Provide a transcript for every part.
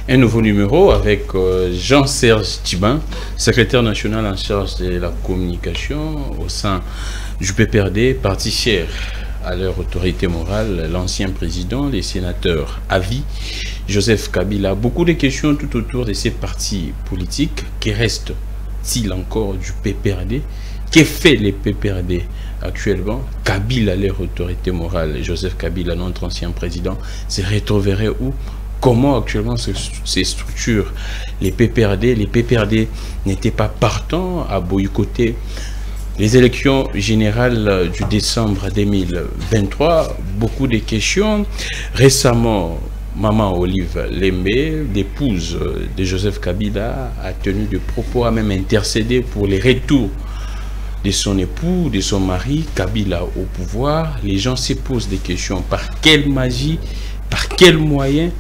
Un nouveau numéro avec Jean-Serge Tchibin, secrétaire national en charge de la communication au sein du PPRD, parti cher à leur autorité morale, l'ancien président, les sénateurs à vie, Joseph Kabila. Beaucoup de questions tout autour de ces partis politiques. Que reste-t-il encore du PPRD? Que fait les PPRD actuellement? Kabila, leur autorité morale, Joseph Kabila, notre ancien président, se retrouverait où? Comment actuellement ces structures, les PPRD n'étaient pas partants à boycotter les élections générales du décembre 2023. Beaucoup de questions. Récemment, Maman Olive Lembe, l'épouse de Joseph Kabila, a tenu des propos, a même intercédé pour les retours de son époux, de son mari, Kabila au pouvoir. Les gens se posent des questions. Par quelle magie, par quels moyens,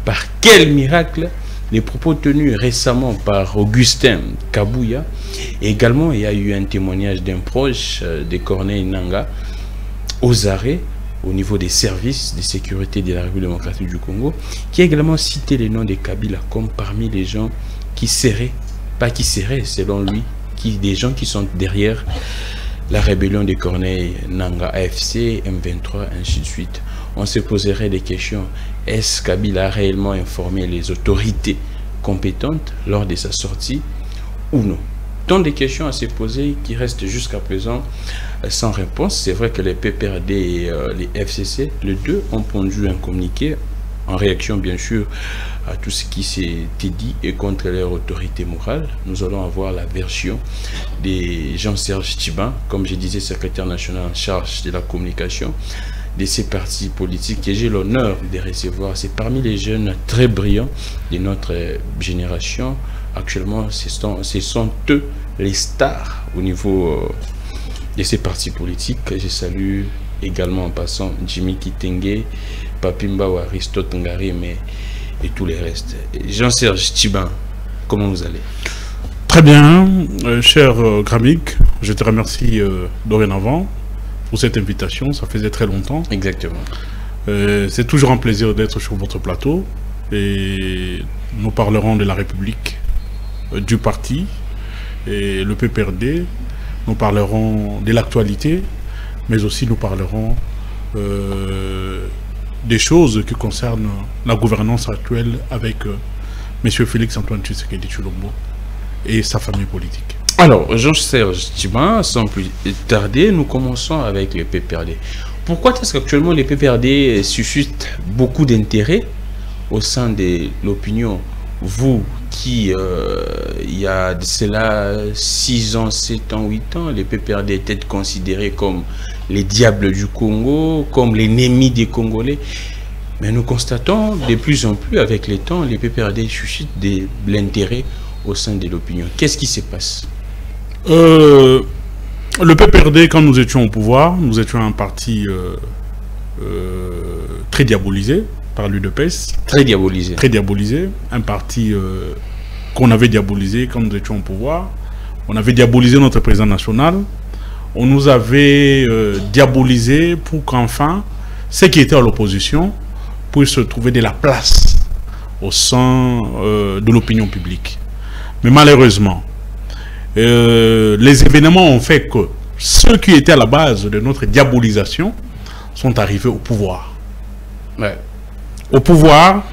par quel miracle? Les propos tenus récemment par Augustin Kabouya. Et également, il y a eu un témoignage d'un proche de Corneille Nangaa aux arrêts au niveau des services de sécurité de la République démocratique du Congo, qui a également cité les noms de Kabila comme parmi les gens qui seraient, pas qui seraient selon lui, des gens qui sont derrière la rébellion de Corneille Nangaa, AFC, M23, ainsi de suite. On se poserait des questions. Est-ce Kabila a réellement informé les autorités compétentes lors de sa sortie ou non? Tant de questions à se poser qui restent jusqu'à présent sans réponse. C'est vrai que les PPRD et les FCC, les deux, ont pondu un communiqué en réaction bien sûr à tout ce qui s'est dit et contre leur autorité morale. Nous allons avoir la version de Jean-Serge Tchibin, comme je disais, secrétaire national en charge de la communication de ces partis politiques que j'ai l'honneur de recevoir. C'est parmi les jeunes très brillants de notre génération. Actuellement, ce sont eux les stars au niveau de ces partis politiques. Je salue également en passant Jimmy Kitenge, Papimba ou Aristote Ngari, et tous les restes. Jean-Serge Tchibin, comment vous allez? Très bien, cher Gramik, je te remercie dorénavant pour cette invitation, ça faisait très longtemps. Exactement. C'est toujours un plaisir d'être sur votre plateau et nous parlerons de la République, du parti et le PPRD. Nous parlerons de l'actualité, mais aussi nous parlerons des choses qui concernent la gouvernance actuelle avec M. Félix-Antoine Tshisekedi Tshilombo et sa famille politique. Alors, Jean-Serge Tchibin, sans plus tarder, nous commençons avec les PPRD. Pourquoi est-ce qu'actuellement les PPRD suscitent beaucoup d'intérêt au sein de l'opinion? Vous qui, il y a de cela 6 ans, 7 ans, 8 ans, les PPRD étaient considérés comme les diables du Congo, comme l'ennemi des Congolais. Mais nous constatons de plus en plus avec les temps, les PPRD suscitent de l'intérêt au sein de l'opinion. Qu'est-ce qui se passe? Le PPRD, quand nous étions au pouvoir, nous étions un parti très diabolisé, par l'UDPS. Très diabolisé. Très diabolisé. Un parti qu'on avait diabolisé quand nous étions au pouvoir. On avait diabolisé notre président national. On nous avait diabolisé pour qu'enfin, ceux qui étaient à l'opposition puissent trouver de la place au sein de l'opinion publique. Mais malheureusement, les événements ont fait que ceux qui étaient à la base de notre diabolisation sont arrivés au pouvoir. Ouais. Au pouvoir,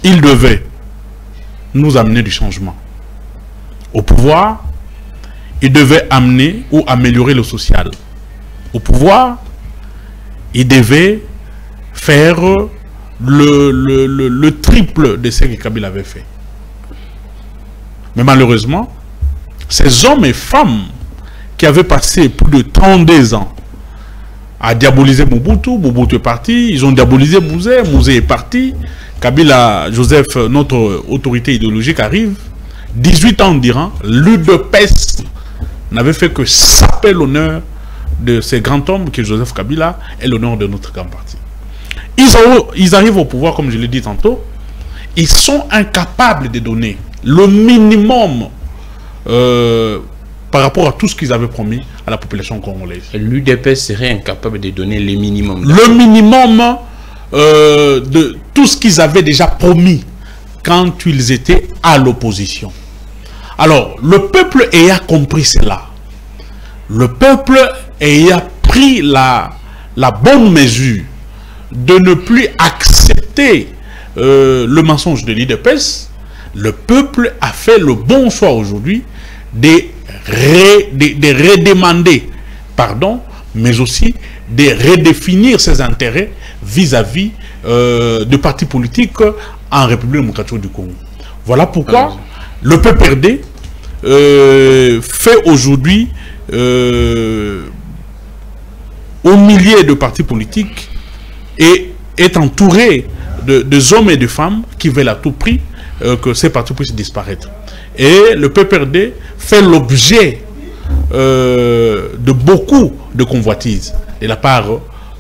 ils devaient nous amener du changement. Au pouvoir, ils devaient amener ou améliorer le social. Au pouvoir, ils devaient faire le triple de ce que Kabila avait fait. Mais malheureusement, ces hommes et femmes qui avaient passé plus de 32 ans à diaboliser Mobutu, Mobutu est parti, ils ont diabolisé Mouzé, Mouzé est parti, Kabila, Joseph, notre autorité idéologique arrive, 18 ans durant, l'UDPS n'avait fait que saper l'honneur de ces grands hommes qui est Joseph Kabila et l'honneur de notre grand parti. Ils arrivent au pouvoir, comme je l'ai dit tantôt, ils sont incapables de donner le minimum par rapport à tout ce qu'ils avaient promis à la population congolaise. L'UDPS serait incapable de donner le minimum. Le minimum de tout ce qu'ils avaient déjà promis quand ils étaient à l'opposition. Alors, le peuple ayant compris cela, le peuple ayant pris la bonne mesure de ne plus accepter le mensonge de l'UDPS, le peuple a fait le bon choix aujourd'hui de redemander pardon, mais aussi de redéfinir ses intérêts vis-à-vis de partis politiques en République démocratique du Congo. Voilà pourquoi le PPRD fait aujourd'hui au milieu de partis politiques et est entouré de hommes et de femmes qui veulent à tout prix que ces partis puissent disparaître. Et le PPRD fait l'objet de beaucoup de convoitises de la part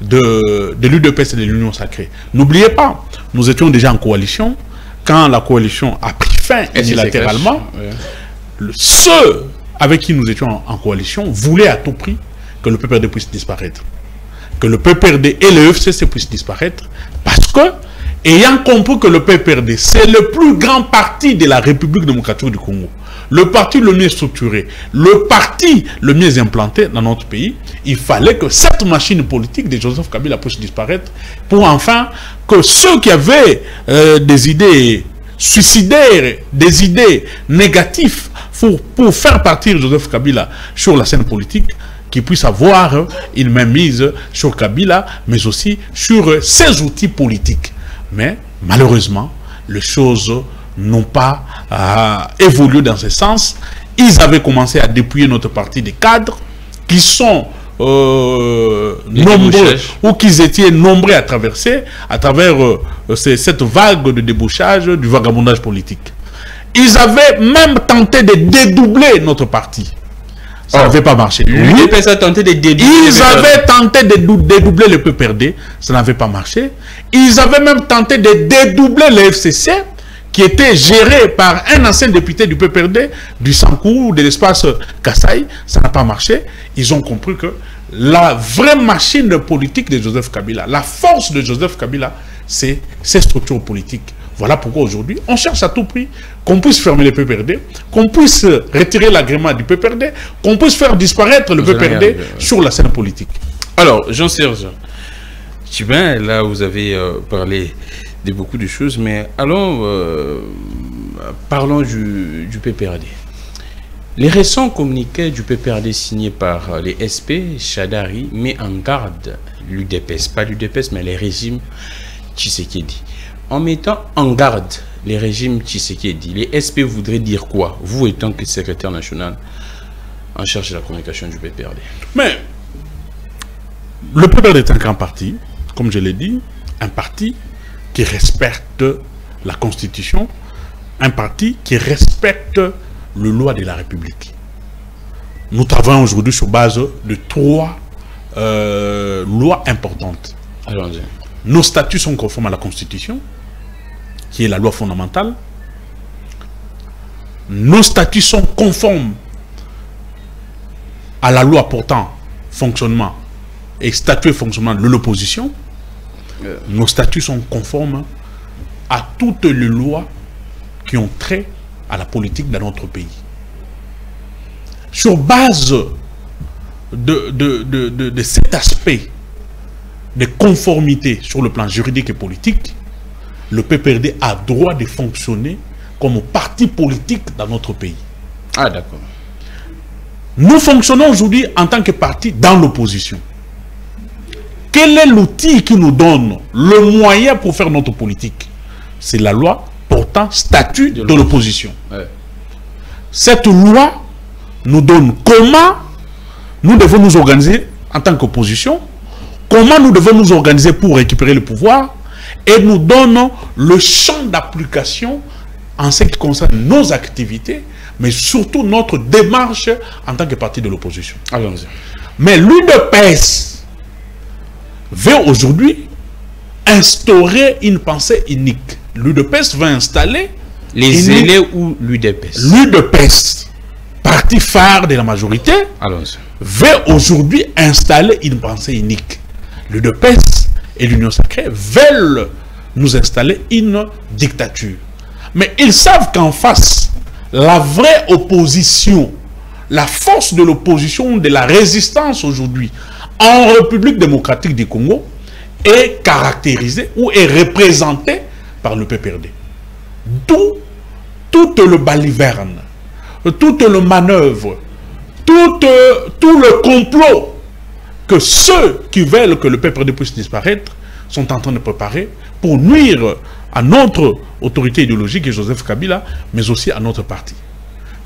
de l'UDPS et de l'Union Sacrée. N'oubliez pas, nous étions déjà en coalition. Quand la coalition a pris fin unilatéralement, ceux avec qui nous étions en coalition voulaient à tout prix que le PPRD puisse disparaître. Que le PPRD et le FCC puissent disparaître parce que, ayant compris que le PPRD, c'est le plus grand parti de la République démocratique du Congo, le parti le mieux structuré, le parti le mieux implanté dans notre pays, il fallait que cette machine politique de Joseph Kabila puisse disparaître pour enfin que ceux qui avaient des idées suicidaires, des idées négatives pour faire partir Joseph Kabila sur la scène politique, qui puisse avoir une mainmise sur Kabila, mais aussi sur ses outils politiques. Mais malheureusement, les choses n'ont pas évolué dans ce sens. Ils avaient commencé à dépouiller notre parti des cadres qui sont nombreux ou qui étaient nombreux à traverser à travers cette vague de débauchage, du vagabondage politique. Ils avaient même tenté de dédoubler notre parti. Ça n'avait pas marché. L'UDPS a tenté de dédoubler. Ils avaient tenté de dédoubler le PPRD. Ça n'avait pas marché. Ils avaient même tenté de dédoubler le FCC, qui était géré par un ancien député du PPRD, du Sankou, de l'espace Kassai. Ça n'a pas marché. Ils ont compris que la vraie machine politique de Joseph Kabila, la force de Joseph Kabila, c'est ses structures politiques. Voilà pourquoi aujourd'hui, on cherche à tout prix qu'on puisse fermer le PPRD, qu'on puisse retirer l'agrément du PPRD, qu'on puisse faire disparaître le PPRD sur la scène politique. Alors, Jean-Serge Tchibin, là vous avez parlé de beaucoup de choses, mais allons, parlons du PPRD. Les récents communiqués du PPRD signés par les SP, Chadari, met en garde l'UDPS, pas l'UDPS, mais les régimes Tshisekedi. En mettant en garde les régimes Tshisekedi, les SP voudraient dire quoi, vous étant que secrétaire national en charge de la communication du PPRD? Mais le PPRD est un grand parti, comme je l'ai dit, un parti qui respecte la Constitution, un parti qui respecte les lois de la République. Nous travaillons aujourd'hui sur base de 3 lois importantes. Allons-y. nos statuts sont conformes à la Constitution, qui est la loi fondamentale. Nos statuts sont conformes à la loi portant fonctionnement et statut et fonctionnement de l'opposition. Nos statuts sont conformes à toutes les lois qui ont trait à la politique dans notre pays. Sur base de cet aspect de conformité sur le plan juridique et politique, le PPRD a droit de fonctionner comme parti politique dans notre pays. Ah, d'accord. Nous fonctionnons aujourd'hui en tant que parti dans l'opposition. Quel est l'outil qui nous donne le moyen pour faire notre politique? C'est la loi portant statut de l'opposition. Ouais. Cette loi nous donne comment nous devons nous organiser en tant qu'opposition, comment nous devons nous organiser pour récupérer le pouvoir, et nous donne le champ d'application en ce qui concerne nos activités, mais surtout notre démarche en tant que parti de l'opposition. Allons-y. Mais l'UDPS veut aujourd'hui instaurer une pensée unique. L'UDPS va installer les élèves ou l'UDPS. L'UDPS, parti phare de la majorité, veut aujourd'hui installer une pensée unique. L'UDPS et l'Union sacrée veulent nous installer une dictature. Mais ils savent qu'en face, la vraie opposition, la force de l'opposition, de la résistance aujourd'hui en République démocratique du Congo est caractérisée ou est représentée par le PPRD. D'où toute le baliverne, toute le manœuvre, tout le complot que ceux qui veulent que le PPRD puisse disparaître sont en train de préparer pour nuire à notre autorité idéologique et Joseph Kabila, mais aussi à notre parti.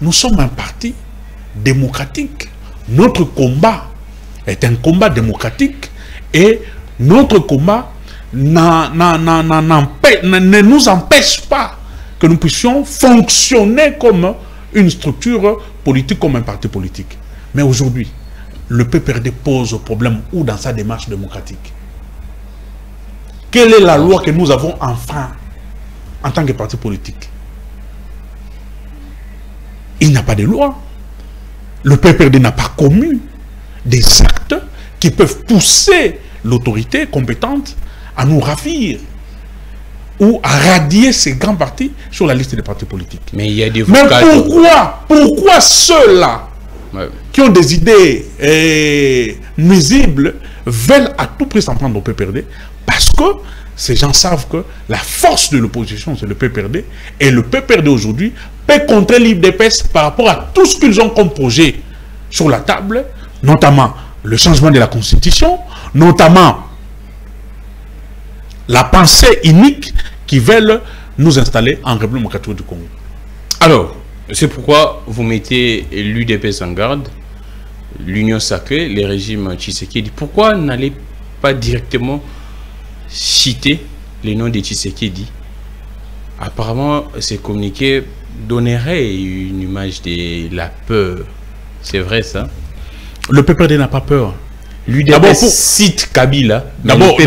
Nous sommes un parti démocratique. Notre combat est un combat démocratique et notre combat ne nous empêche pas que nous puissions fonctionner comme une structure politique, comme un parti politique. Mais aujourd'hui, le PPRD pose problème ou dans sa démarche démocratique. Quelle est la loi que nous avons enfreint en tant que parti politique? Il n'y a pas de loi. Le PPRD n'a pas commis des actes qui peuvent pousser l'autorité compétente à nous ravir ou à radier ces grands partis sur la liste des partis politiques. Mais il y a des pourquoi ceux-là qui ont des idées nuisibles veulent à tout prix s'en prendre au PPRD? Parce que ces gens savent que la force de l'opposition, c'est le PPRD. Et le PPRD aujourd'hui peut contrer l'UDPS par rapport à tout ce qu'ils ont comme projet sur la table, notamment le changement de la Constitution, notamment la pensée unique qui veulent nous installer en République démocratique du Congo. Alors, c'est pourquoi vous mettez l'UDPS en garde, l'Union sacrée, les régimes Tshisekedi. Pourquoi n'allez pas directement citer les noms de Tshisekedi? Apparemment, ces communiqués donneraient une image de la peur. C'est vrai ça? Le PPRD n'a pas peur. L'UDPS cite Kabila. D'abord,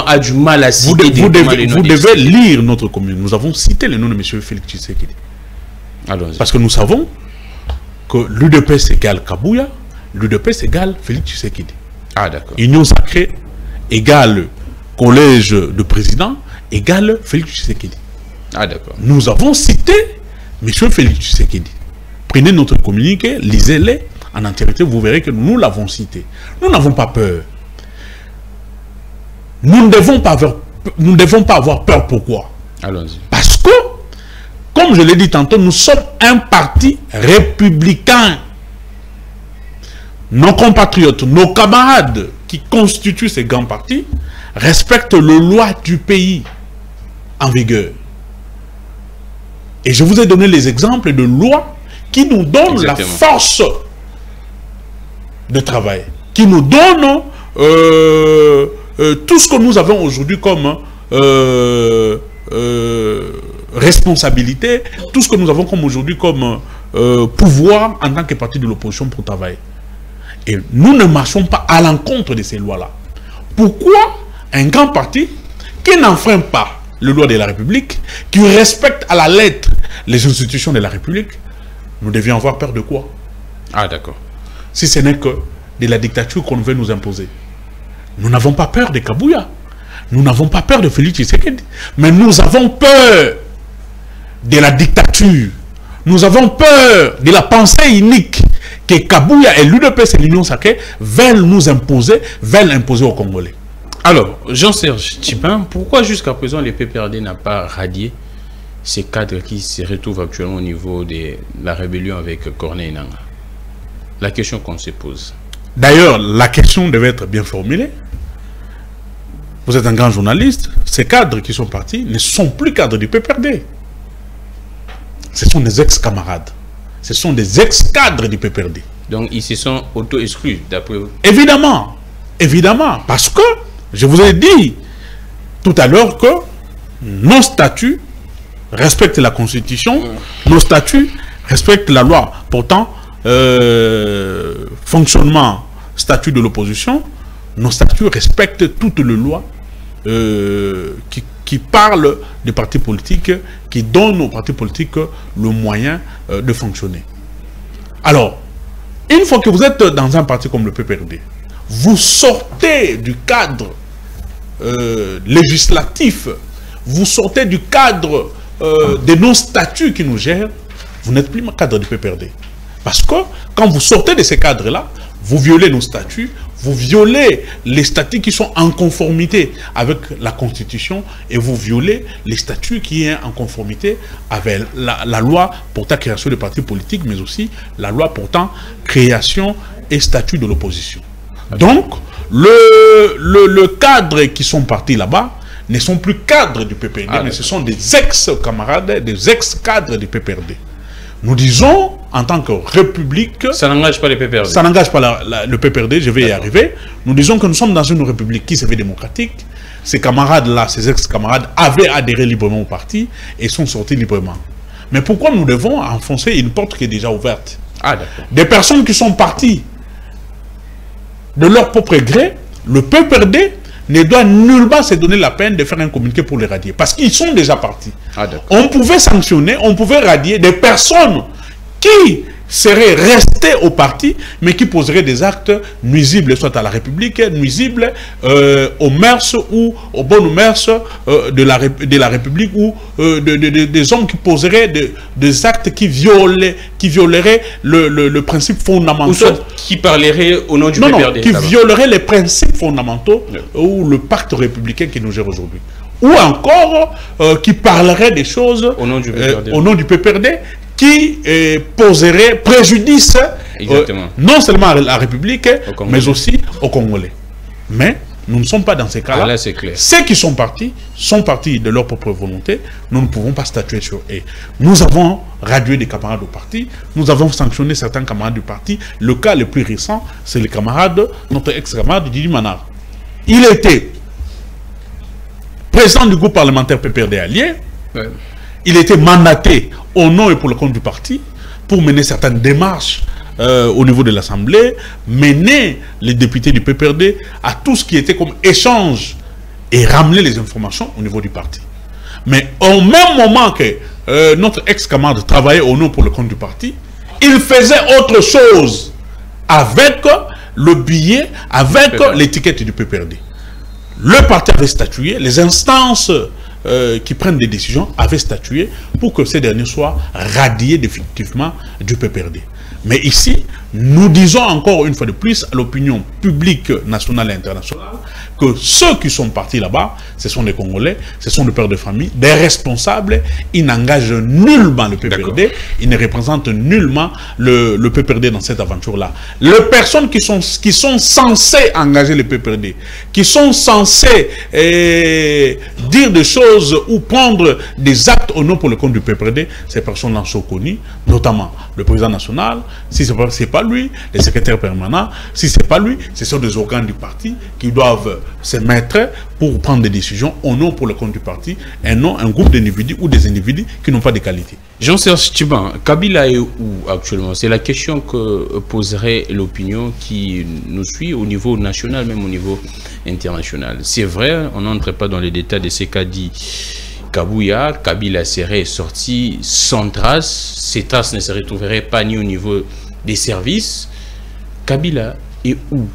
a du mal à citer. Vous devez lire notre commune. Nous avons cité le nom de M. Félix Tshisekedi. Parce que nous savons que l'UDPS égale Kabouya, l'UDPS égale Félix Tshisekedi. Ah, d'accord. Union sacrée égale collège de président égale Félix Tshisekedi. Ah, d'accord. Nous avons cité M. Félix Tshisekedi. Prenez notre communiqué, lisez-les en entièreté, vous verrez que nous l'avons cité. Nous n'avons pas peur. Nous ne devons pas avoir peur. Pourquoi? Allons-y. Parce que, comme je l'ai dit tantôt, nous sommes un parti républicain. Nos compatriotes, nos camarades qui constituent ces grands partis respectent les lois du pays en vigueur. Et je vous ai donné les exemples de lois qui nous donnent la force de travail, qui nous donnent tout ce que nous avons aujourd'hui comme responsabilité, tout ce que nous avons comme aujourd'hui comme pouvoir en tant que parti de l'opposition pour travailler. Et nous ne marchons pas à l'encontre de ces lois-là. Pourquoi un grand parti qui n'enfreint pas les lois de la République, qui respecte à la lettre les institutions de la République, nous devions avoir peur de quoi? Ah, d'accord. Si ce n'est que de la dictature qu'on veut nous imposer. Nous n'avons pas peur de Kabouya. Nous n'avons pas peur de Félix Tshisekedi. Mais nous avons peur de la dictature. Nous avons peur de la pensée unique que Kabouya et l'UDPS et l'Union sacrée veulent nous imposer, veulent imposer aux Congolais. Alors, Jean-Serge Tchibin, pourquoi jusqu'à présent les PPRD n'a pas radié ces cadres qui se retrouvent actuellement au niveau de la rébellion avec Corneille Nangaa? La question qu'on se pose. D'ailleurs, la question devait être bien formulée. Vous êtes un grand journaliste. Ces cadres qui sont partis ne sont plus cadres du PPRD. Ce sont des ex-camarades. Ce sont des ex-cadres du PPRD. Donc, ils se sont auto-exclus, d'après vous? Évidemment. Évidemment. Parce que, je vous ai dit tout à l'heure que nos statuts respectent la Constitution. Nos statuts respectent la loi. Pourtant, fonctionnement, statut de l'opposition, nos statuts respectent toutes les lois qui parlent des partis politiques, qui donnent aux partis politiques le moyen de fonctionner. Alors, une fois que vous êtes dans un parti comme le PPRD, vous sortez du cadre législatif, vous sortez du cadre de nos statuts qui nous gèrent, vous n'êtes plus cadre du PPRD. Parce que quand vous sortez de ces cadres-là, vous violez nos statuts, vous violez les statuts qui sont en conformité avec la Constitution et vous violez les statuts qui sont en conformité avec la loi portant création des partis politiques, mais aussi la loi portant création et statut de l'opposition. Donc, le cadre qui sont partis là-bas ne sont plus cadres du PPRD, mais ce sont des ex-camarades, des ex-cadres du PPRD. Nous disons, en tant que République... Ça n'engage pas les PPRD. Ça n'engage pas le PPRD, je vais y arriver. Nous disons que nous sommes dans une République qui se fait démocratique. Ces camarades-là, ces ex-camarades, avaient adhéré librement au parti et sont sortis librement. Mais pourquoi nous devons enfoncer une porte qui est déjà ouverte? Ah, d'accord. Des personnes qui sont parties de leur propre gré, le PPRD ne doit nullement se donner la peine de faire un communiqué pour les radier. Parce qu'ils sont déjà partis. Ah, on pouvait sanctionner, on pouvait radier des personnes qui seraient restées au parti, mais qui poseraient des actes nuisibles, soit à la République, nuisibles aux mœurs ou aux bonnes mœurs de la République, ou des hommes qui poseraient des actes qui violeraient le principe fondamental. Ou soit qui parleraient au nom du PPRD. Qui violeraient les principes fondamentaux ou le pacte républicain qui nous gère aujourd'hui. Ou encore qui parleraient des choses au nom du PPRD, qui poserait préjudice non seulement à la République, mais aussi aux Congolais. Mais nous ne sommes pas dans ces cas-là. Là, c'est clair. Ceux qui sont partis de leur propre volonté. Nous ne pouvons pas statuer sur eux. Nous avons radié des camarades au parti. Nous avons sanctionné certains camarades du parti. Le cas le plus récent, c'est le camarade, notre ex-camarade Didi Manard. Il était président du groupe parlementaire PPRD allié. Ouais. Il était mandaté au nom et pour le compte du parti pour mener certaines démarches au niveau de l'Assemblée, mener les députés du PPRD à tout ce qui était comme échange et ramener les informations au niveau du parti. Mais au même moment que notre ex-camarade travaillait au nom pour le compte du parti, il faisait autre chose avec le billet, avec l'étiquette du PPRD. Le parti avait statué, les instances qui prennent des décisions avaient statué pour que ces derniers soient radiés définitivement du PPRD. Mais ici, nous disons encore une fois de plus à l'opinion publique nationale et internationale que ceux qui sont partis là-bas, ce sont des Congolais, ce sont des pères de famille, des responsables. Ils n'engagent nullement le PPRD, ils ne représentent nullement le PPRD dans cette aventure-là. Les personnes qui sont censées engager le PPRD, qui sont censées dire des choses ou prendre des actes au nom pour le compte du PPRD, ces personnes-là sont connues, notamment le président national. Si ce n'est pas lui, les secrétaires permanents, si ce n'est pas lui, ce sont des organes du parti qui doivent se mettre pour prendre des décisions au nom pour le compte du parti et non un groupe d'individus ou des individus qui n'ont pas de qualité. Jean-Serge Tchiban, Kabila est où actuellement? C'est la question que poserait l'opinion qui nous suit au niveau national, même au niveau international. C'est vrai, on n'entre pas dans les détails de ce qu'a dit Kabouya. Kabila serait sorti sans traces. Ces traces ne se retrouveraient pas ni au niveau des services. Kabila est où?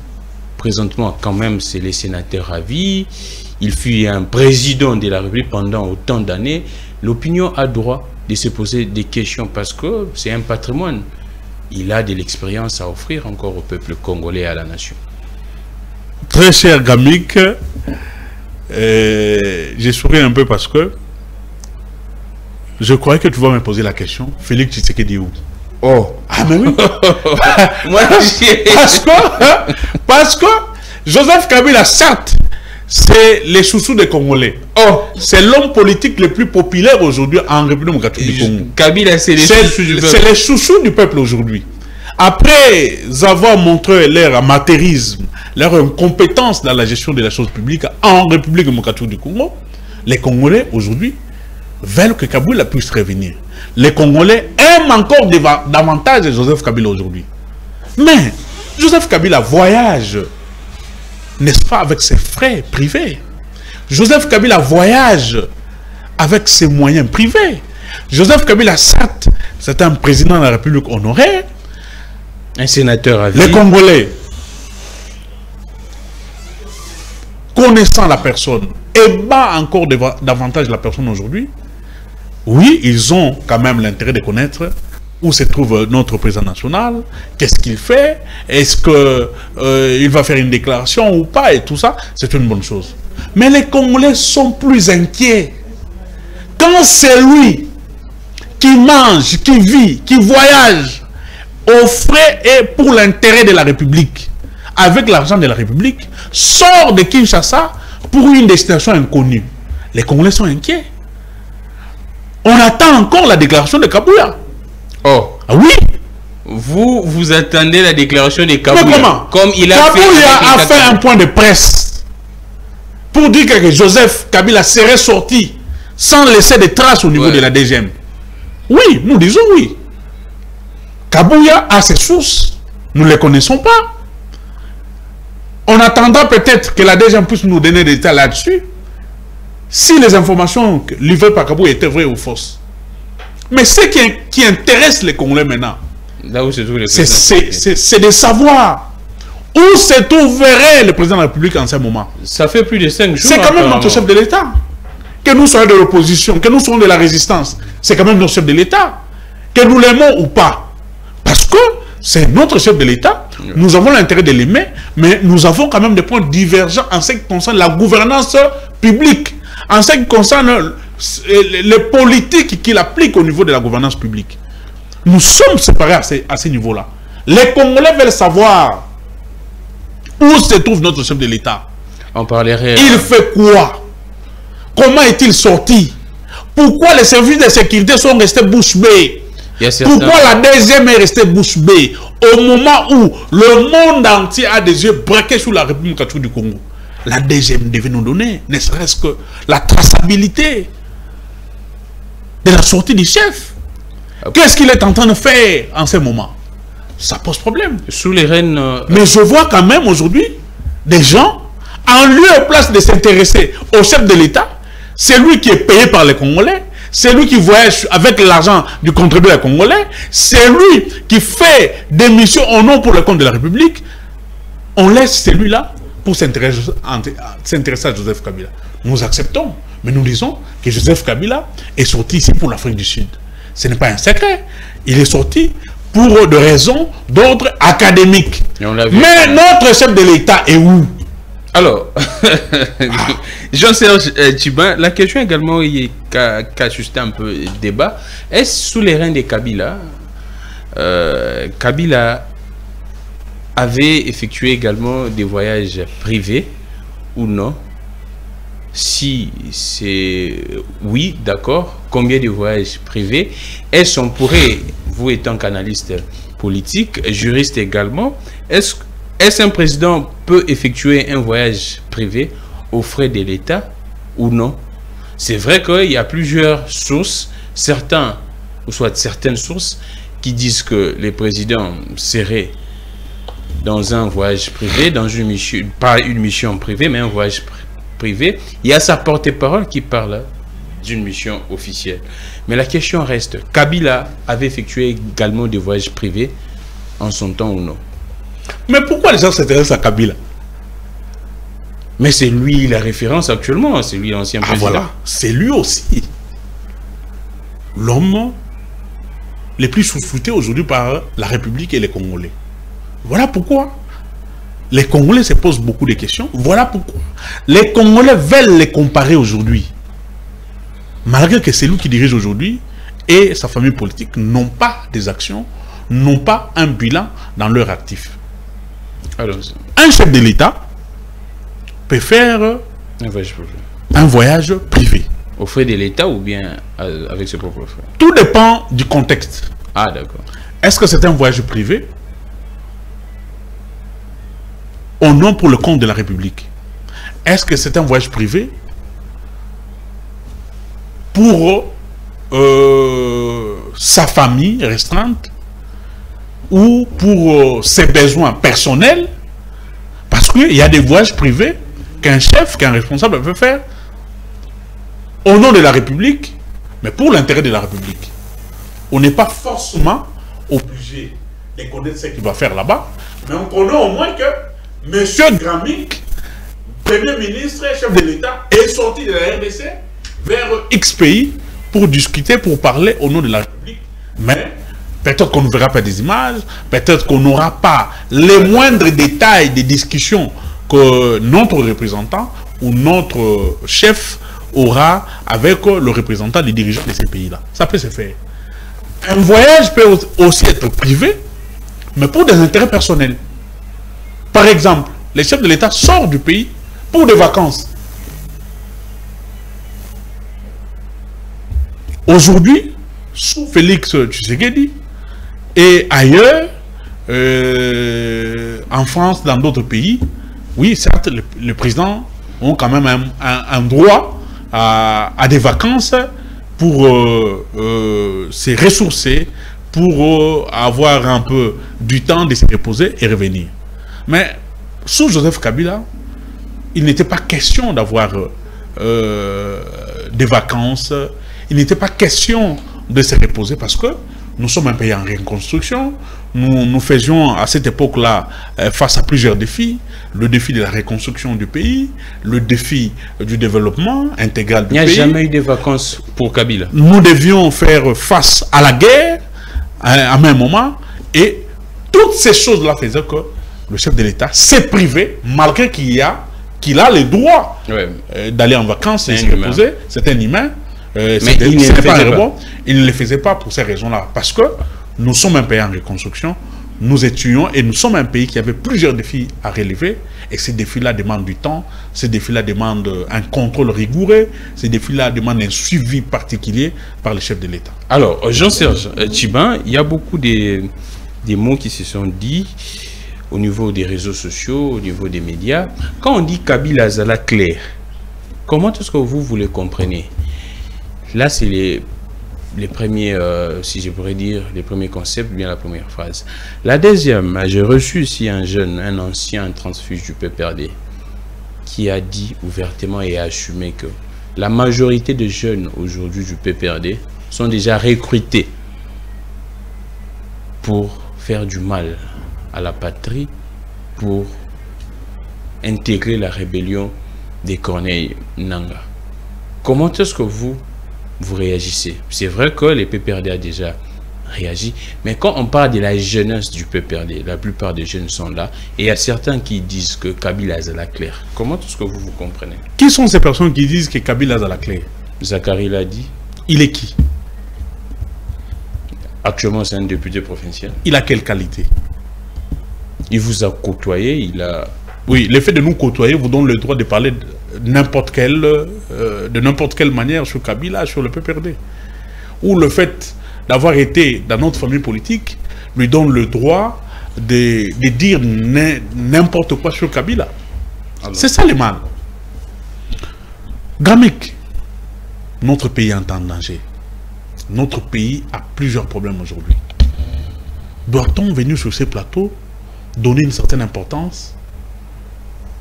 Présentement, quand même, c'est les sénateurs à vie. Il fut un président de la République pendant autant d'années. L'opinion a droit de se poser des questions parce que c'est un patrimoine. Il a de l'expérience à offrir encore au peuple congolais et à la nation. Très cher Gamik, j'ai souri un peu parce que je croyais que tu vas me poser la question. Félix Tshisekedi où? Oh, ah mais oui. Moi, parce que Joseph Kabila, certes, c'est les chouchous des Congolais. Oh, c'est l'homme politique le plus populaire aujourd'hui en République démocratique du Congo. Kabila, c'est les chouchous du peuple. C'est les chouchous du peuple aujourd'hui. Après avoir montré leur amateurisme, leur incompétence dans la gestion de la chose publique en République démocratique du Congo, les Congolais aujourd'hui veulent que Kabila puisse revenir. Les Congolais aiment encore davantage Joseph Kabila aujourd'hui. Mais Joseph Kabila voyage, n'est-ce pas, avec ses frais privés. Joseph Kabila voyage avec ses moyens privés. Joseph Kabila, certes, c'est un président de la République honoré. Un sénateur à vie. Les Congolais, connaissant la personne, aimant encore davantage la personne aujourd'hui, oui, ils ont quand même l'intérêt de connaître où se trouve notre président national, qu'est-ce qu'il fait, est-ce qu'il va faire une déclaration ou pas, et tout ça, c'est une bonne chose. Mais les Congolais sont plus inquiets. Quand c'est lui qui mange, qui vit, qui voyage aux frais et pour l'intérêt de la République, avec l'argent de la République, sort de Kinshasa pour une destination inconnue, les Congolais sont inquiets. On attend encore la déclaration de Kabouya. Oh. Ah oui. Vous attendez la déclaration de Kabouya. Mais comment? Comme il a Kabouya a fait un point de presse pour dire que Joseph Kabila serait sorti sans laisser de traces au niveau de la DGM. Oui, nous disons oui. Kabouya a ses sources. Nous ne les connaissons pas. On attendra peut-être que la DGM puisse nous donner des détails là-dessus. Si les informations livrées par Kabouya étaient vraies ou fausses. Mais ce qui intéresse les Congolais maintenant, c'est de savoir où se trouverait le président de la République en ce moment. Ça fait plus de 5 jours. C'est quand même notre chef de l'État. Que nous soyons de l'opposition, que nous soyons de la résistance, c'est quand même notre chef de l'État. Que nous l'aimons ou pas. Parce que c'est notre chef de l'État. Nous avons l'intérêt de l'aimer, mais nous avons quand même des points divergents en ce qui concerne la gouvernance publique. En ce qui concerne les politiques qu'il applique au niveau de la gouvernance publique. Nous sommes séparés à ce niveau-là. Les Congolais veulent savoir où se trouve notre chef de l'État. On parlerait... Il fait quoi? Comment est-il sorti? Pourquoi les services de sécurité sont restés bouche bée? Pourquoi la DGM est restée bouche bée au moment où le monde entier a des yeux braqués sur la République démocratique du Congo? La DGM devait nous donner, ne serait-ce que la traçabilité de la sortie du chef. Qu'est-ce qu'il est en train de faire en ce moment? Ça pose problème. Sous les rênes... Mais je vois quand même aujourd'hui des gens, en lieu et place de s'intéresser au chef de l'État, c'est lui qui est payé par les Congolais, c'est lui qui voyage avec l'argent du contribuable congolais, c'est lui qui fait des missions au nom pour le compte de la République. On laisse celui-là pour s'intéresser à Joseph Kabila. Nous acceptons, mais nous disons que Joseph Kabila est sorti ici pour l'Afrique du Sud. Ce n'est pas un secret. Il est sorti pour des raisons d'ordre académique. Mais notre chef de l'État est où? Alors, Jean-Serge Tchiban, la question également qui a suscité un peu de débat, est-ce sous les reins de Kabila, Kabila avait effectué également des voyages privés ou non? Si c'est oui, d'accord, combien de voyages privés? Est-ce qu'on pourrait, vous étant qu'analyste politique, juriste également, est-ce un président peut effectuer un voyage privé aux frais de l'État ou non? C'est vrai qu'il y a plusieurs sources, certaines sources qui disent que les présidents seraient dans un voyage privé, dans une mission, pas une mission privée, mais un voyage privé. Il y a sa porte-parole qui parle d'une mission officielle. Mais la question reste, Kabila avait effectué également des voyages privés en son temps ou non? Mais pourquoi les gens s'intéressent à Kabila? Mais c'est lui la référence actuellement, c'est lui l'ancien président. Ah voilà, c'est lui aussi. L'homme le plus chouchouté aujourd'hui par la République et les Congolais. Voilà pourquoi les Congolais se posent beaucoup de questions. Voilà pourquoi les Congolais veulent les comparer aujourd'hui. Malgré que c'est lui qui dirige aujourd'hui et sa famille politique n'ont pas des actions, n'ont pas un bilan dans leur actif. Alors, un chef de l'État peut faire un voyage privé. Aux frais de l'État ou bien avec ses propres frais? Tout dépend du contexte. Ah, d'accord. Est-ce que c'est un voyage privé au nom pour le compte de la République? Est-ce que c'est un voyage privé pour sa famille restreinte ou pour ses besoins personnels? Parce qu'il y a des voyages privés qu'un chef, qu'un responsable peut faire au nom de la République, mais pour l'intérêt de la République. On n'est pas forcément obligé de connaître ce qu'il va faire là-bas, mais on connaît au moins que M. Gramik, Premier ministre et chef de l'État, est sorti de la RDC vers X pays pour discuter, pour parler au nom de la République. Mais peut-être qu'on ne verra pas des images, peut-être qu'on n'aura pas les moindres détails des discussions que notre représentant ou notre chef aura avec le représentant des dirigeants de ces pays-là. Ça peut se faire. Un voyage peut aussi être privé, mais pour des intérêts personnels. Par exemple, les chefs de l'État sortent du pays pour des vacances. Aujourd'hui, sous Félix Tshisekedi et ailleurs, en France, dans d'autres pays, oui, certes, les présidents ont quand même un droit à des vacances pour se ressourcer, pour avoir un peu du temps de se reposer et revenir. Mais sous Joseph Kabila, il n'était pas question d'avoir des vacances, il n'était pas question de se reposer parce que nous sommes un pays en reconstruction. Nous faisions à cette époque-là face à plusieurs défis. Le défi de la reconstruction du pays, le défi du développement intégral du pays. Il n'y a jamais eu de vacances pour Kabila. Nous devions faire face à la guerre à un même moment. Et toutes ces choses-là faisaient que le chef de l'État s'est privé, malgré qu'il a le droit d'aller en vacances et se reposer. C'est un humain. Mais il ne le faisait pas pour ces raisons-là. Parce que nous sommes un pays en reconstruction, nous étudions et nous sommes un pays qui avait plusieurs défis à relever. Et ces défis-là demandent du temps, ces défis-là demandent un contrôle rigoureux, ces défis-là demandent un suivi particulier par les chefs de l'État. Alors, Jean-Serge Tchiban, il y a beaucoup des mots qui se sont dits au niveau des réseaux sociaux, au niveau des médias. Quand on dit Kabila Zala clair, comment est-ce que vous le comprenez? Là, c'est les premiers, si je pourrais dire, les premiers concepts, bien la première phrase. La deuxième, j'ai reçu ici un ancien transfuge du PPRD qui a dit ouvertement et a assumé que la majorité des jeunes aujourd'hui du PPRD sont déjà recrutés pour faire du mal à la patrie, pour intégrer la rébellion des Corneilles Nanga. Comment est-ce que vous réagissez? C'est vrai que le PPRD a déjà réagi, mais quand on parle de la jeunesse du PPRD, la plupart des jeunes sont là, et il y a certains qui disent que Kabila a la claire. Comment est-ce que vous comprenez? Qui sont ces personnes qui disent que Kabila a la claire? Zachary l'a dit. Il est qui? Actuellement, c'est un député provincial. Il a quelle qualité? Il vous a côtoyé, il a... Oui, le fait de nous côtoyer vous donne le droit de parler de n'importe quelle manière sur Kabila, sur le PPRD. Ou le fait d'avoir été dans notre famille politique lui donne le droit de dire n'importe quoi sur Kabila. C'est ça le mal. Gamik, notre pays est en danger. Notre pays a plusieurs problèmes aujourd'hui. Doit-on venir sur ces plateaux donner une certaine importance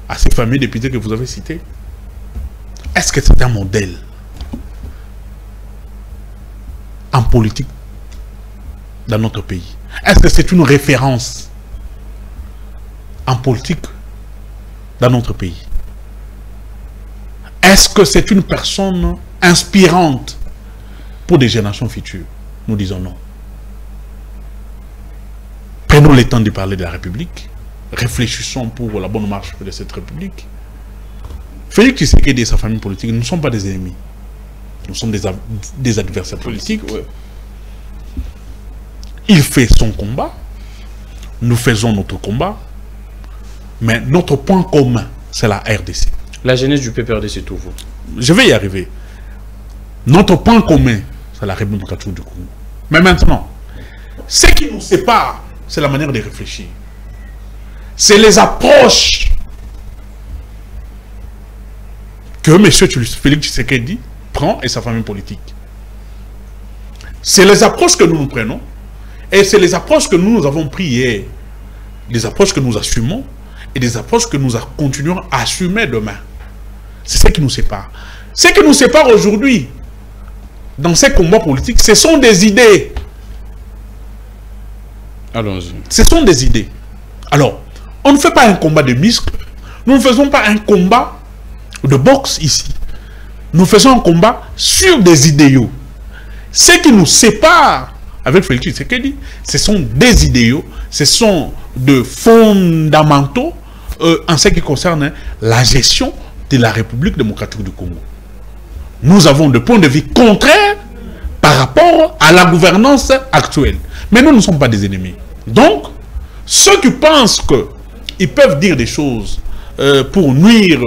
à ces fameux députés que vous avez cités? Est-ce que c'est un modèle en politique dans notre pays? Est-ce que c'est une référence en politique dans notre pays? Est-ce que c'est une personne inspirante pour des générations futures? Nous disons non. Prenons le temps de parler de la République. Réfléchissons pour la bonne marche de cette République. Félix Tshisekedi et sa famille politique ne sont pas des ennemis. Nous sommes des adversaires politiques. Ouais. Il fait son combat. Nous faisons notre combat. Mais notre point commun, c'est la RDC. La jeunesse du PPRD, c'est tout vous. Je vais y arriver. Notre point commun, c'est la République démocratique du Congo. Mais maintenant, ce qui nous sépare, c'est la manière de réfléchir. C'est les approches que M. Félix Tshisekedi prend et sa famille politique. C'est les approches que nous prenons et c'est les approches que nous avons prises hier. Des approches que nous assumons et des approches que nous continuerons à assumer demain. C'est ce qui nous sépare. Ce qui nous sépare aujourd'hui dans ces combats politiques, ce sont des idées. Allons-y. Ce sont des idées. Alors, on ne fait pas un combat de muscles. Nous ne faisons pas un combat de boxe ici. Nous faisons un combat sur des idéaux. Ce qui nous sépare avec Félix Tshisekedi, ce sont des idéaux, ce sont de fondamentaux en ce qui concerne la gestion de la République démocratique du Congo. Nous avons des points de vue contraires par rapport à la gouvernance actuelle. Mais nous ne sommes pas des ennemis. Donc, ceux qui pensent qu'ils peuvent dire des choses pour nuire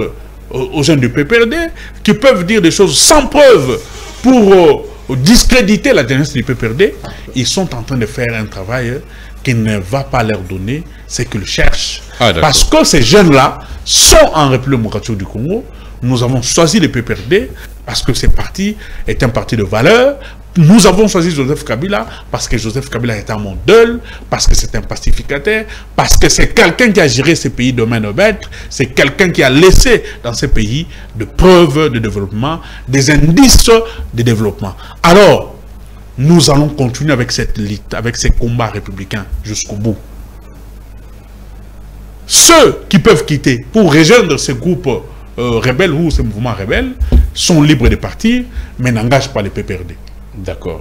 aux jeunes du PPRD, qui peuvent dire des choses sans preuve pour discréditer la jeunesse du PPRD, ils sont en train de faire un travail qui ne va pas leur donner ce qu'ils cherchent. Parce que ces jeunes-là sont en République démocratique du Congo. Nous avons choisi le PPRD parce que ce parti est un parti de valeur. Nous avons choisi Joseph Kabila parce que Joseph Kabila est un modèle, parce que c'est un pacificateur, parce que c'est quelqu'un qui a géré ce pays de main de maître, c'est quelqu'un qui a laissé dans ce pays de preuves de développement, des indices de développement. Alors, nous allons continuer avec cette lutte, avec ces combats républicains jusqu'au bout. Ceux qui peuvent quitter pour rejoindre ce groupe rebelle ou ce mouvement rebelle sont libres de partir, mais n'engagent pas les PPRD. D'accord.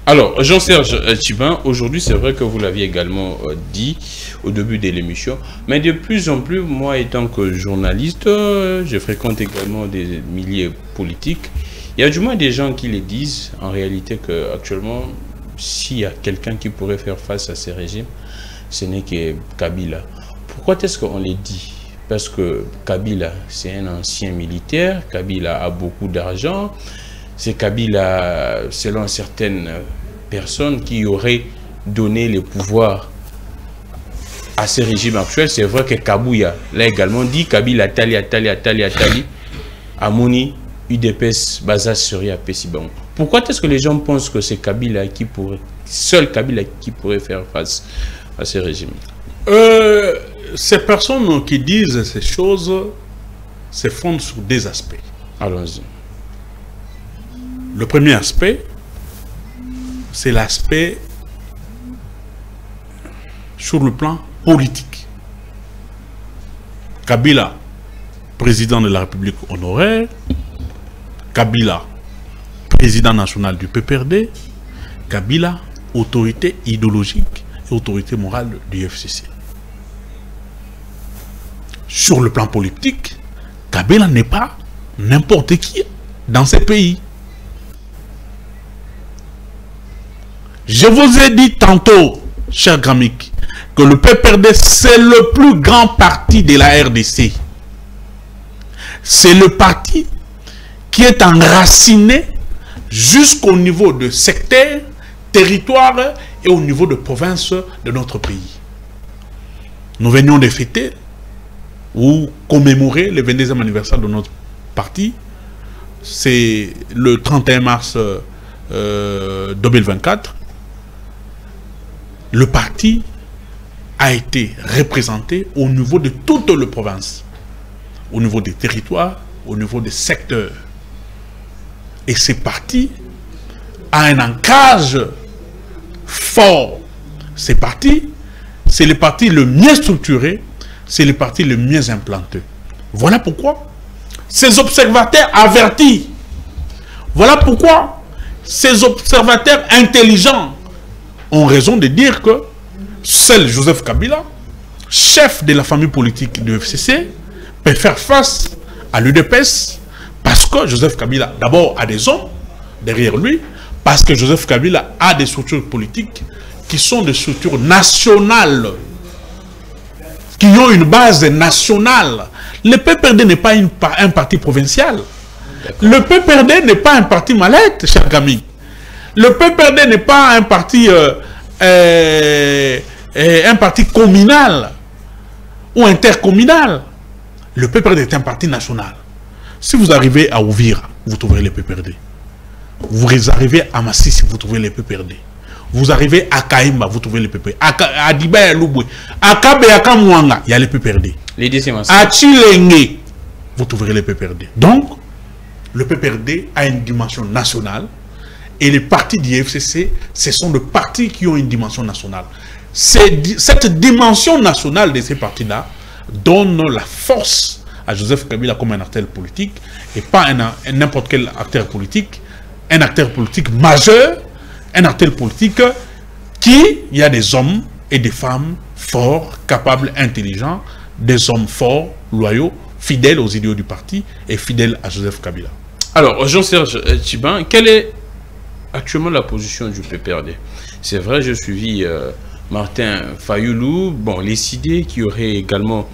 Alors, Jean-Serge Tchiban, aujourd'hui, c'est vrai que vous l'aviez également dit au début de l'émission, mais de plus en plus, moi, étant que journaliste, je fréquente également des milieux politiques. Il y a du moins des gens qui les disent, en réalité, qu'actuellement, s'il y a quelqu'un qui pourrait faire face à ces régimes, ce n'est que Kabila. Pourquoi est-ce qu'on les dit? Parce que Kabila, c'est un ancien militaire, Kabila a beaucoup d'argent. C'est Kabila, selon certaines personnes, qui auraient donné le pouvoir à ce régime actuel. C'est vrai que Kabouya l'a également dit, Kabila Tali, Amouni, UDPS, Bazas, Soria, Pessibang. Pourquoi est-ce que les gens pensent que c'est Kabila qui pourrait, seul Kabila qui pourrait faire face à ce régime? Ces personnes qui disent ces choses se fondent sur des aspects. Allons-y. Le premier aspect, c'est l'aspect sur le plan politique. Kabila, président de la République honoraire, Kabila, président national du PPRD, Kabila, autorité idéologique et autorité morale du FCC. Sur le plan politique, Kabila n'est pas n'importe qui dans ce pays. Je vous ai dit tantôt, cher Gramik, que le PPRD, c'est le plus grand parti de la RDC. C'est le parti qui est enraciné jusqu'au niveau de secteur, territoire et au niveau de province de notre pays. nous venions de fêter ou commémorer le 22e anniversaire de notre parti. C'est le 31 mars 2024. Le parti a été représenté au niveau de toutes les provinces, au niveau des territoires, au niveau des secteurs. Et ce parti a un ancrage fort. Ce parti, c'est le parti le mieux structuré, c'est le parti le mieux implanté. Voilà pourquoi ces observateurs avertis, voilà pourquoi ces observateurs intelligents ont raison de dire que seul Joseph Kabila, chef de la famille politique du FCC, peut faire face à l'UDPS parce que Joseph Kabila, d'abord, a des hommes derrière lui, parce que Joseph Kabila a des structures politiques qui sont des structures nationales, qui ont une base nationale. Le PPRD n'est pas un parti provincial. Le PPRD n'est pas un parti mallette, chers amis. Le PPRD n'est pas un parti communal ou intercommunal. Le PPRD est un parti national. Si vous arrivez à Ouvira, vous trouverez le PPRD. Vous arrivez à Masisi, vous trouvez le PPRD. Vous arrivez à Kaimba, vous trouvez le PPRD. À Diba et Louboué, à Kabe et à Kamouanga, il y a le PPRD. À Chilenge, vous trouverez le PPRD. Donc, le PPRD a une dimension nationale. Et les partis du FCC, ce sont des partis qui ont une dimension nationale. Cette dimension nationale de ces partis-là donne la force à Joseph Kabila comme un acteur politique, et pas n'importe quel acteur politique, un acteur politique majeur, un acteur politique qui, il y a des hommes et des femmes forts, capables, intelligents, des hommes forts, loyaux, fidèles aux idéaux du parti et fidèles à Joseph Kabila. Alors, Jean-Serge Tchiban, quelle est actuellement la position du PPRD? C'est vrai, j'ai suivi Martin Fayoulou, bon, les idées qui auraient également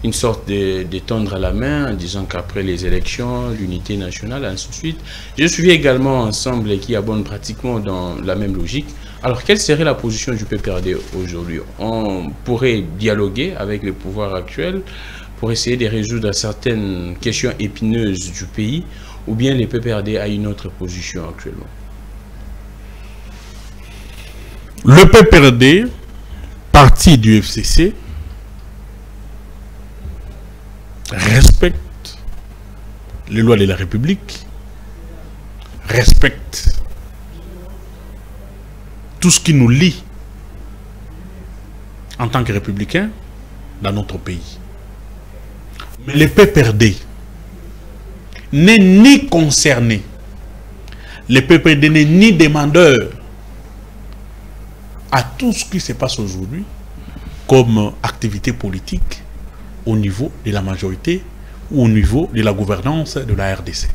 une sorte de tendre à la main, en disant qu'après les élections, l'unité nationale, ainsi de suite. J'ai suivi également Ensemble qui abonde pratiquement dans la même logique. Alors, quelle serait la position du PPRD aujourd'hui? On pourrait dialoguer avec le pouvoir actuel pour essayer de résoudre certaines questions épineuses du pays, ou bien le PPRD a une autre position actuellement? Le PPRD, parti du FCC, respecte les lois de la République, respecte tout ce qui nous lie en tant que républicains dans notre pays. Mais le PPRD n'est ni concerné, le PPRD n'est ni demandeur à tout ce qui se passe aujourd'hui comme activité politique au niveau de la majorité ou au niveau de la gouvernance de la RDC.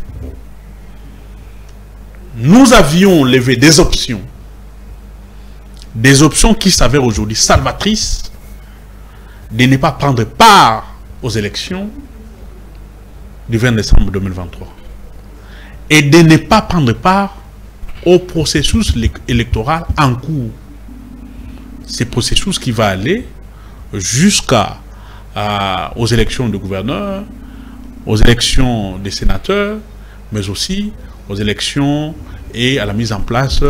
Nous avions levé des options qui s'avèrent aujourd'hui salvatrices de ne pas prendre part aux élections du 20 décembre 2023 et de ne pas prendre part au processus électoral en cours. Ce processus qui va aller aux élections de gouverneurs, aux élections des sénateurs, mais aussi aux élections et à la mise en place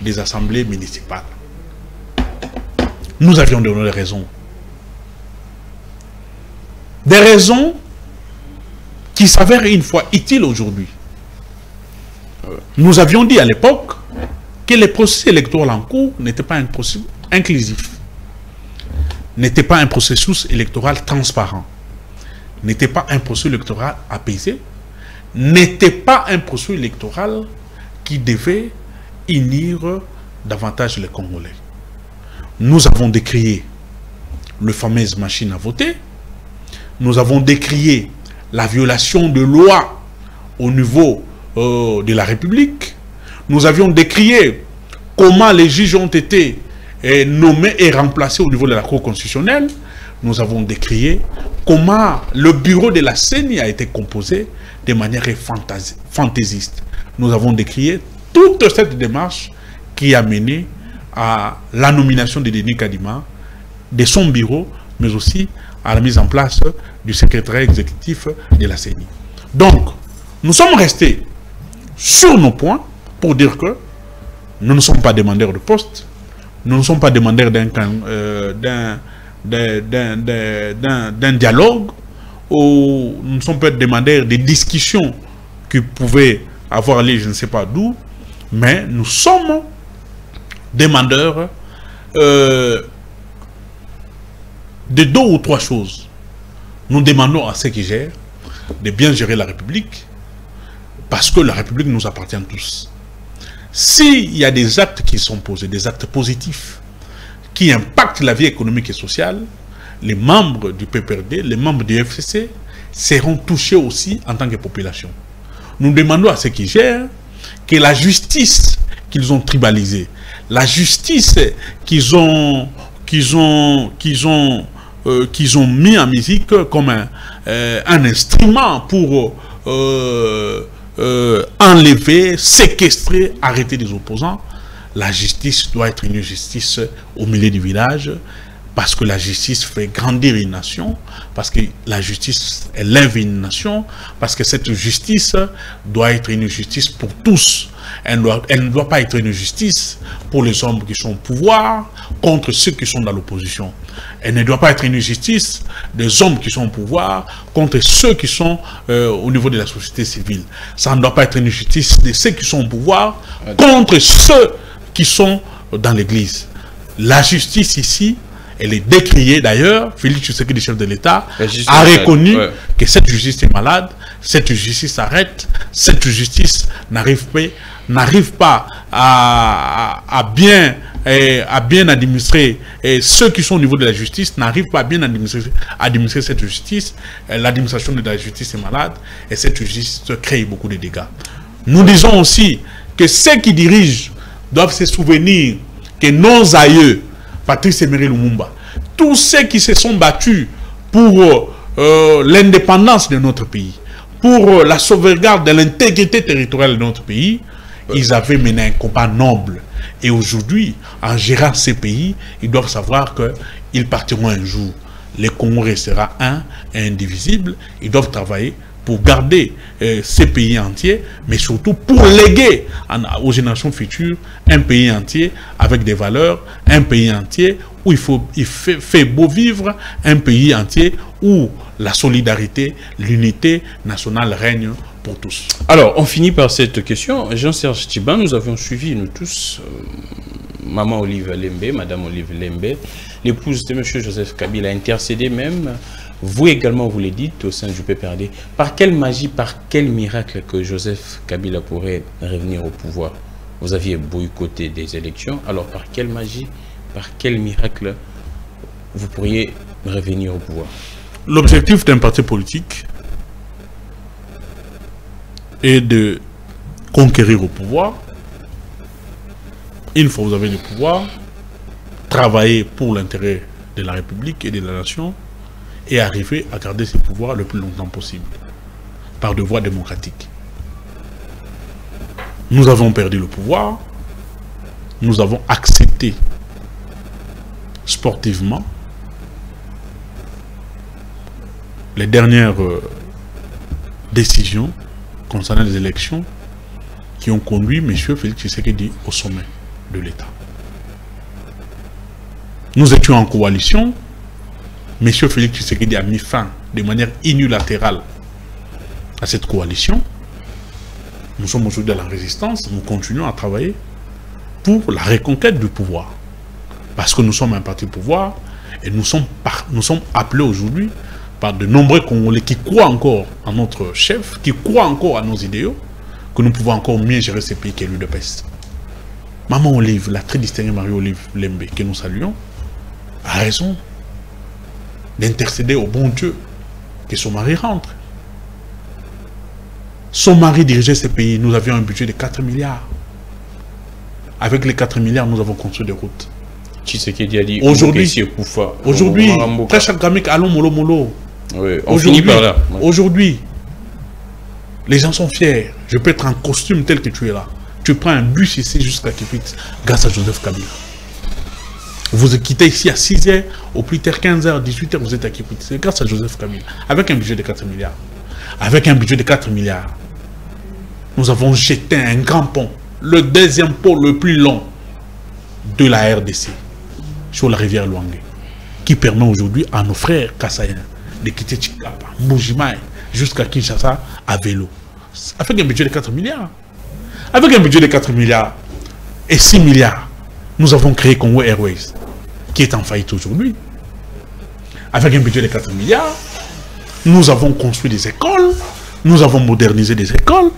des assemblées municipales. Nous avions donné des raisons. Des raisons qui s'avèrent une fois utiles aujourd'hui. Nous avions dit à l'époque que les processus électoraux en cours n'étaient pas un processus inclusif, n'était pas un processus électoral transparent, n'était pas un processus électoral apaisé, n'était pas un processus électoral qui devait unir davantage les Congolais. Nous avons décrié le fameuse machine à voter, nous avons décrié la violation de loi au niveau de la République, nous avions décrié comment les juges ont été nommés et remplacés au niveau de la Cour constitutionnelle. Nous avons décrié comment le bureau de la CENI a été composé de manière fantaisiste. Nous avons décrié toute cette démarche qui a mené à la nomination de Denis Kadima, de son bureau, mais aussi à la mise en place du secrétariat exécutif de la CENI. Donc, nous sommes restés sur nos points pour dire que nous ne sommes pas demandeurs de poste, nous ne sommes pas demandeurs d'un dialogue, ou nous ne sommes pas demandeurs des discussions qui pouvaient avoir lieu je ne sais pas d'où, mais nous sommes demandeurs de 2 ou 3 choses. Nous demandons à ceux qui gèrent de bien gérer la République, parce que la République nous appartient tous. S'il y a des actes qui sont posés, des actes positifs, qui impactent la vie économique et sociale, les membres du PPRD, les membres du FCC seront touchés aussi en tant que population. Nous demandons à ceux qui gèrent que la justice qu'ils ont tribalisée, la justice qu'ils ont mis en musique comme un instrument pour enlever, séquestrer, arrêter des opposants. La justice doit être une justice au milieu du village, parce que la justice fait grandir une nation, parce que la justice élève une nation, parce que cette justice doit être une justice pour tous. Elle ne doit pas être une justice pour les hommes qui sont au pouvoir contre ceux qui sont dans l'opposition. Elle ne doit pas être une justice des hommes qui sont au pouvoir contre ceux qui sont au niveau de la société civile. Ça ne doit pas être une justice de ceux qui sont au pouvoir contre ceux qui sont dans l'église. La justice ici, elle est décriée d'ailleurs. Félix Tshisekedi, chef de l'État, a reconnu que cette justice est malade, cette justice s'arrête, cette justice n'arrive pas à bien administrer, et ceux qui sont au niveau de la justice n'arrivent pas à bien administrer cette justice. L'administration de la justice est malade et cette justice crée beaucoup de dégâts. Nous disons aussi que ceux qui dirigent doivent se souvenir que nos aïeux, Patrice Emery Lumumba, tous ceux qui se sont battus pour l'indépendance de notre pays, pour la sauvegarde de l'intégrité territoriale de notre pays, ils avaient mené un combat noble. Et aujourd'hui, en gérant ces pays, ils doivent savoir qu'ils partiront un jour. Le Congo restera un et indivisible. Ils doivent travailler pour garder ces pays entiers, mais surtout pour léguer aux générations futures un pays entier avec des valeurs, un pays entier où il fait beau vivre, un pays entier où la solidarité, l'unité nationale règne pour tous. Alors, on finit par cette question. Jean-Serge Tchiban, nous avions suivi, nous tous, Maman Olive Lembe, Madame Olive Lembe, l'épouse de M. Joseph Kabila, a intercédé même. Vous également, vous le dites, au sein du PPRD. Par quelle magie, par quel miracle que Joseph Kabila pourrait revenir au pouvoir? Vous aviez boycotté des élections. Alors, par quelle magie, par quel miracle vous pourriez revenir au pouvoir? L'objectif d'un parti politique est de conquérir au pouvoir. Une fois que vous avez le pouvoir, travailler pour l'intérêt de la République et de la nation, et arriver à garder ce pouvoir le plus longtemps possible, par de voies démocratiques. Nous avons perdu le pouvoir, nous avons accepté sportivement les dernières décisions concernant les élections qui ont conduit M. Félix Tshisekedi au sommet de l'État. Nous étions en coalition. M. Félix Tshisekedi a mis fin de manière unilatérale à cette coalition. Nous sommes aujourd'hui dans la résistance, nous continuons à travailler pour la reconquête du pouvoir. Parce que nous sommes un parti pouvoir et nous sommes appelés aujourd'hui par de nombreux Congolais qui croient encore en notre chef, qui croient encore à nos idéaux, que nous pouvons encore mieux gérer ce pays qu'est l'UDPS. Maman Olive, la très distinguée Marie-Olive Lembe, que nous saluons, a raison d'intercéder au bon Dieu que son mari rentre. Son mari dirigeait ce pays. Nous avions un budget de 4 milliards. Avec les 4 milliards, nous avons construit des routes. Tshisekedi a dit aujourd'hui, très chakramik, allons molo molo. Oui, on finit par là. Aujourd'hui, les gens sont fiers. Je peux être en costume tel que tu es là. Tu prends un bus ici jusqu'à Kipit grâce à Joseph Kabila. Vous quittez ici à 6h, au plus tard 15h, 18h, vous êtes à Kiputi. C'est grâce à Joseph Kabila. Avec un budget de 4 milliards. Avec un budget de 4 milliards. Nous avons jeté un grand pont. Le deuxième pont le plus long de la RDC. Sur la rivière Luangé. Qui permet aujourd'hui à nos frères Kassaïens de quitter Chikapa, Mbujimaï, jusqu'à Kinshasa à vélo. Avec un budget de 4 milliards. Avec un budget de 4 milliards et 6 milliards, nous avons créé Congo Airways, qui est en faillite aujourd'hui. Avec un budget de 4 milliards, nous avons construit des écoles, nous avons modernisé des écoles.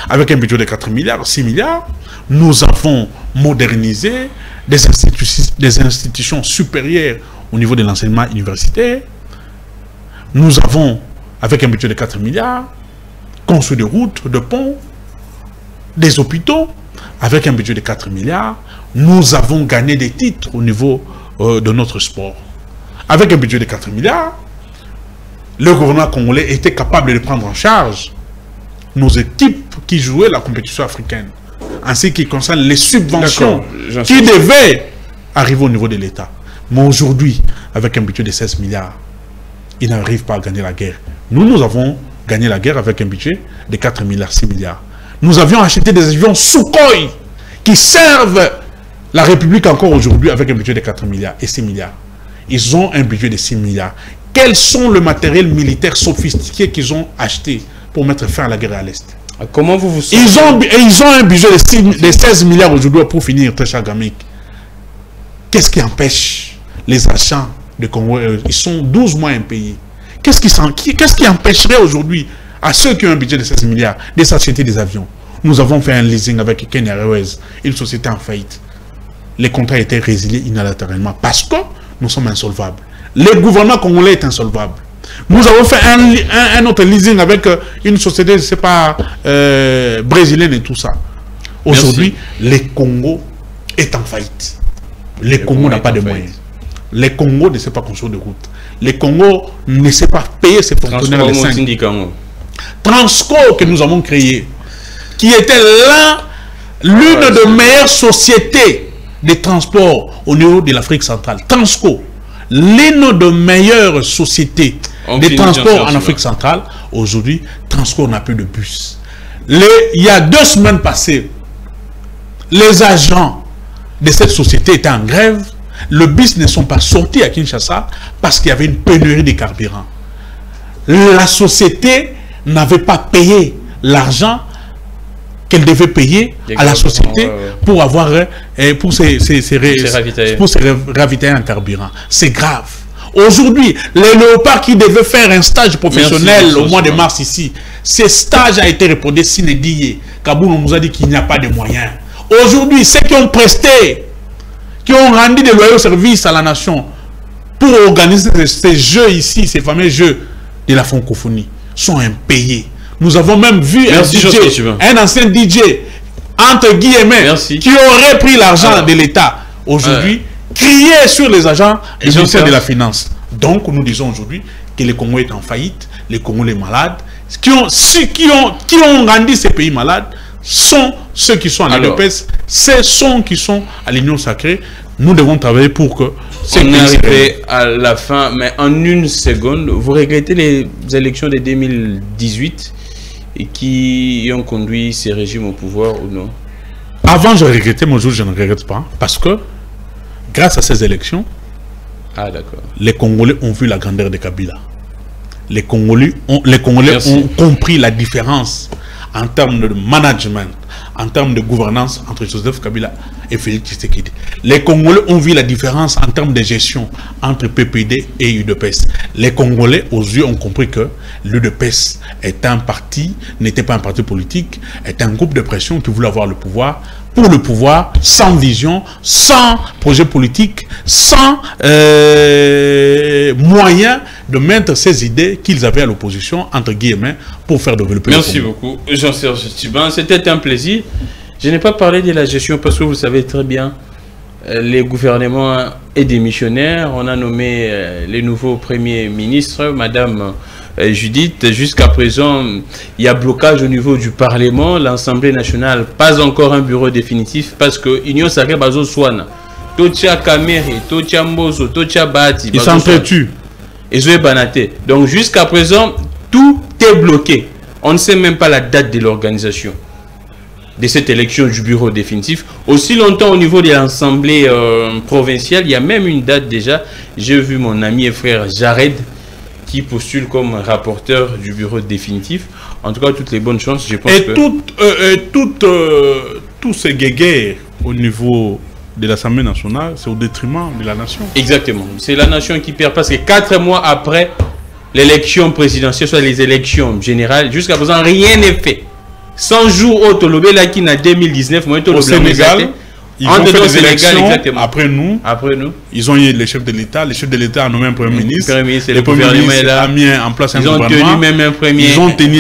Avec un budget de 4 milliards, 6 milliards, nous avons modernisé des institutions supérieures au niveau de l'enseignement universitaire. Nous avons, avec un budget de 4 milliards, construit des routes, des ponts, des hôpitaux. Avec un budget de 4 milliards, nous avons gagné des titres au niveau de notre sport. Avec un budget de 4 milliards, le gouvernement congolais était capable de prendre en charge nos équipes qui jouaient la compétition africaine, en ce qui concerne les subventions qui devaient arriver au niveau de l'État. Mais aujourd'hui, avec un budget de 16 milliards, ils n'arrivent pas à gagner la guerre. Nous avons gagné la guerre avec un budget de 4 milliards, 6 milliards. Nous avions acheté des avions Sukhoi qui servent la République encore aujourd'hui avec un budget de 4 milliards et 6 milliards. Ils ont un budget de 6 milliards. Quels sont le matériel militaire sophistiqué qu'ils ont acheté pour mettre fin à la guerre à l'Est? Comment vous vous sentez? Ils ont un budget de 16 milliards aujourd'hui pour finir, très cher Gamik. Qu'est-ce qui empêche les achats de Congo? Ils sont 12 mois impayés. Qu'est-ce qui empêcherait aujourd'hui à ceux qui ont un budget de 16 milliards de s'acheter des avions? Nous avons fait un leasing avec Kenya Airways, une société en faillite. Les contrats étaient résiliés unilatéralement parce que nous sommes insolvables. Le gouvernement congolais est insolvable. Nous avons fait un autre leasing avec une société, je ne sais pas, brésilienne et tout ça. Aujourd'hui, le Congo est en faillite. Le Congo n'a pas de moyens. Le Congo ne sait pas construire de route. Le Congo ne sait pas payer ses fonctionnaires les 5. Transco que nous avons créé, qui était l'une des meilleures sociétés de transport au niveau de l'Afrique centrale. Transco, l'une des meilleures sociétés de transport en Afrique centrale. Aujourd'hui, Transco n'a plus de bus. Il y a 2 semaines passées, les agents de cette société étaient en grève. Le bus ne sont pas sortis à Kinshasa parce qu'il y avait une pénurie de carburant. La société n'avait pas payé l'argent qu'elle devait payer à la société pour avoir pour se ravitailler en carburant. C'est grave. Aujourd'hui, les léopards qui devaient faire un stage professionnel au mois de mars ici, ce stage a été reporté sine die. Kaboul nous a dit qu'il n'y a pas de moyens. Aujourd'hui, ceux qui ont presté, qui ont rendu de loyaux services à la nation pour organiser ces jeux ici, ces fameux jeux de la francophonie, sont impayés. Nous avons même vu un ancien DJ, entre guillemets, qui aurait pris l'argent de l'État aujourd'hui, crier sur les agents du ministère de la Finance. Donc, nous disons aujourd'hui que le Congo est en faillite, le Congo est malade. Ceux qui ont rendu ces pays malades sont ceux qui sont à l'UDPS, ceux qui sont à l'Union sacrée. Nous devons travailler pour que... On est arrivé à la fin, mais en une seconde, vous regrettez les élections de 2018 et qui ont conduit ces régimes au pouvoir ou non? Avant, je regrettais, mais aujourd'hui, je ne regrette pas. Parce que, grâce à ces élections, les Congolais ont vu la grandeur de Kabila. Les Congolais ont compris la différence en termes de management, en termes de gouvernance entre Joseph Kabila et Félix Tshisekedi. Les Congolais ont vu la différence en termes de gestion entre PPD et UDPS. Les Congolais, aux yeux, ont compris que l'UDPS est un parti, n'était pas un parti politique, est un groupe de pression qui voulait avoir le pouvoir, pour le pouvoir, sans vision, sans projet politique, sans moyen de mettre ces idées qu'ils avaient à l'opposition, entre guillemets, pour faire développer. Merci beaucoup, Jean-Serge Tchiban. C'était un plaisir. Je n'ai pas parlé de la gestion parce que vous savez très bien, les gouvernements et des missionnaires. On a nommé les nouveaux premiers ministres, Madame Judith. Jusqu'à présent, il y a blocage au niveau du Parlement. L'Assemblée nationale, pas encore un bureau définitif parce que Union Sacrée Bazo Swan. Tocha Kamere, Tocha Mbozo, Tocha Bati. Ils s'entretuent. Ils ont banaté. Donc jusqu'à présent, tout est bloqué. On ne sait même pas la date de l'organisation de cette élection du bureau définitif. Aussi longtemps au niveau de l'Assemblée provinciale, il y a même une date déjà. J'ai vu mon ami et frère Jared qui postule comme rapporteur du bureau définitif. En tout cas, toutes les bonnes chances, je pense tous ces guéguerres au niveau de l'Assemblée nationale, c'est au détriment de la nation. Exactement. C'est la nation qui perd parce que 4 mois après l'élection présidentielle, soit les élections générales, jusqu'à présent, rien n'est fait. 100 jours au Tolobé, là, qui n'a 2019, au Sénégal, ils ont fait des élections après nous. Ils ont eu les chefs de l'État. Les chefs de l'État ont nommé un Premier ministre. Le Premier ministre a mis en place un gouvernement. Ils ont tenu même un premier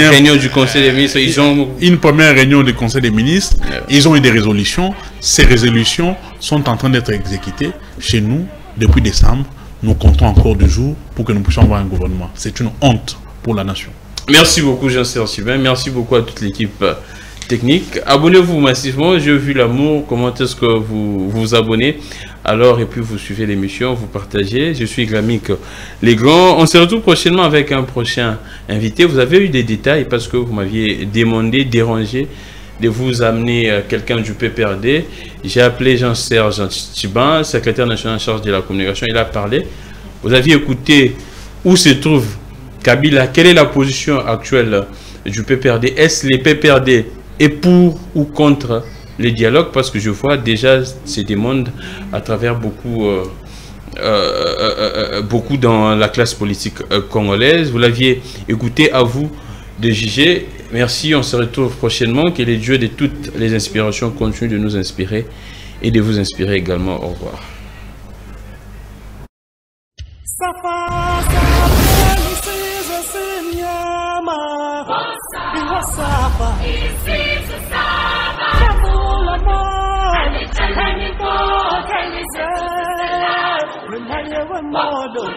réunion du Conseil des ministres. Ils ont une première réunion du Conseil des ministres. Ils ont eu des résolutions. Ces résolutions sont en train d'être exécutées. Chez nous, depuis décembre, nous comptons encore 2 jours pour que nous puissions avoir un gouvernement. C'est une honte pour la nation. Merci beaucoup, Jean-Serge Tchibin. Merci beaucoup à toute l'équipe technique. Abonnez-vous massivement. J'ai vu l'amour. Comment est-ce que vous vous abonnez? Alors, et puis vous suivez l'émission, vous partagez. Je suis Gramik Legrand. On se retrouve prochainement avec un prochain invité. Vous avez eu des détails parce que vous m'aviez demandé, dérangé de vous amener quelqu'un du PPRD. J'ai appelé Jean-Serge Tchibin, secrétaire national en charge de la communication. Il a parlé. Vous aviez écouté où se trouve Kabila. Quelle est la position actuelle du PPRD? Est-ce les PPRD est pour ou contre les dialogues? Parce que je vois déjà ces demandes à travers beaucoup dans la classe politique congolaise. Vous l'aviez écouté, à vous de juger. Merci, on se retrouve prochainement. Que les dieux de toutes les inspirations continuent de nous inspirer et de vous inspirer également. Au revoir. Model.